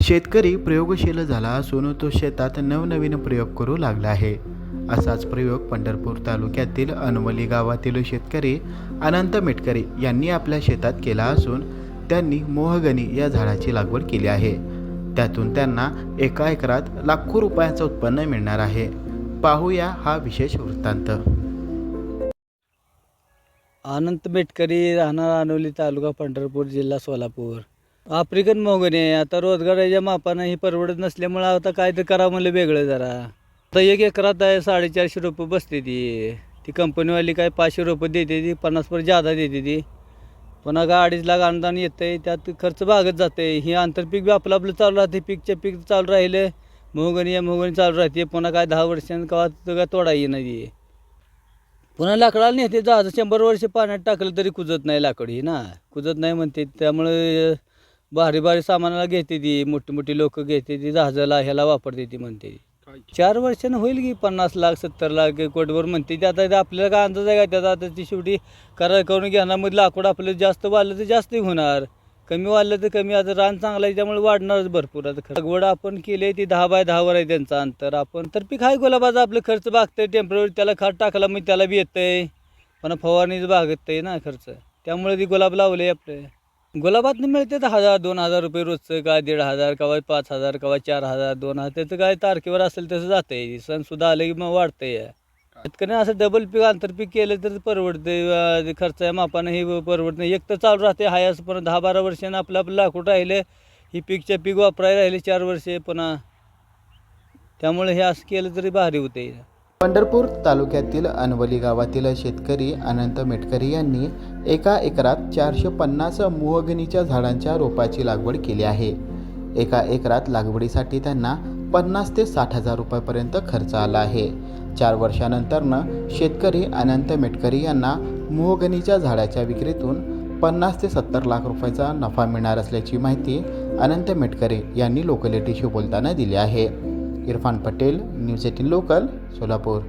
शेतकरी प्रयोगशील झाला असून तो शेतात नवनवीन प्रयोग करू लागला आहे. असाच प्रयोग पंढरपूर तालुक्यातील अनवली गावातील शेतकरी अनंत मेटकरी यांनी आपल्या शेतात केला असून त्यांनी मोहगनी या झाडाची लागवड केली आहे. त्यातून त्यांना एका एकरात लाखो रुपयांचं उत्पन्न मिळणार आहे. पाहूया हा विशेष वृत्तांत. अनंत मेटकरी, राहणार अनवली, तालुका पंढरपूर, जिल्हा सोलापूर. आफ्रिकन मोहगनी आहे. आता रोजगाराच्या मापानं ही परवडत नसल्यामुळं आता काय तर करावं म्हणलं वेगळं जरा. आता 1 एकरात आहे 450 रुपये बसते ती कंपनीवाली काय 500 रुपये देते, ती 50% जादा देते ती. पुन्हा 2.5 लाख अनुदान येतं, त्यात खर्च भागत जाते. ही आंतरपीक बी आपलं चालू राहते. पीकच्या पीक चालू राहिलं, मोहगनी चालू राहते. पुन्हा काय 10 वर्षांनी काय तोडा येणार ती. पुन्हा लाकडाला नेते जहाज 100 वर्ष पाण्यात टाकलं तरी कुजत नाही लाकड ही ना, कुजत नाही म्हणते. त्यामुळे भारी भारी सामानाला घेते ती, मोठी मोठी लोक घेते ती, जहाजाला ह्याला वापरते ती म्हणते. 4 वर्षानं होईल की 50 लाख 70 लाख कोटभर म्हणते ती. आता आपल्याला काय अंदाज आहे का त्याचा? आता ती शेवटी करार करून घेणार. मग लाकूड आपलं जास्त वाढलं तर जास्त होणार, कमी वाढलं तर कमी. आता रान चांगलं आहे त्यामुळे वाढणारच भरपूर. आता लागवड आपण केली ती 10 बाय 10 वर आहे त्यांचं अंतर. आपण तर पीक आहे गुलाबाचा, आपलं खर्च भागतंय. टेम्पररी त्याला खात टाकला मग त्याला बी येतंय, पण फवारणीच भागतंय ना खर्च. त्यामुळे ती गुलाब लावले आपले. गुलाबातनं मिळते 1000-2000 रुपये रोजचं, काय 1500, कवा 5000, कवा 4000, 2000. त्याचं काय तारखेवर असेल तसं जातंय. सणसुद्धा आले की मग वाढतंय. शेतकऱ्याने असं डबल पीक आंतरपीक केलं तर परवडते. खर्चाच्या मापानं हे परवडत नाही. एक तर चालू राहते हाय असं, पण 10-12 वर्षानं आपलं लाकूड राहिले, ही पीकच्या पीक वापरायला राहिले 4 वर्षे पुन्हा. त्यामुळे हे असं केलं तरी भारी होते. पंढरपूर तालुक्यातील अनवली गावातील शेतकरी अनंत मेटकरी यांनी एका एकरात 450 मोहगनीच्या झाडांच्या रोपाची लागवड केली आहे. एका एकरात लागवडीसाठी त्यांना 50 ते 60 हजार रुपयापर्यंत खर्च आला आहे. 4 वर्षानंतरनं शेतकरी अनंत मेटकरी यांना मोहगनीच्या झाडाच्या विक्रीतून 50 ते 70 लाख रुपयाचा नफा मिळणार असल्याची माहिती अनंत मेटकरी यांनी लोकलिटीशी बोलताना दिली आहे. Irfan Patel, news 18 local, Solapur.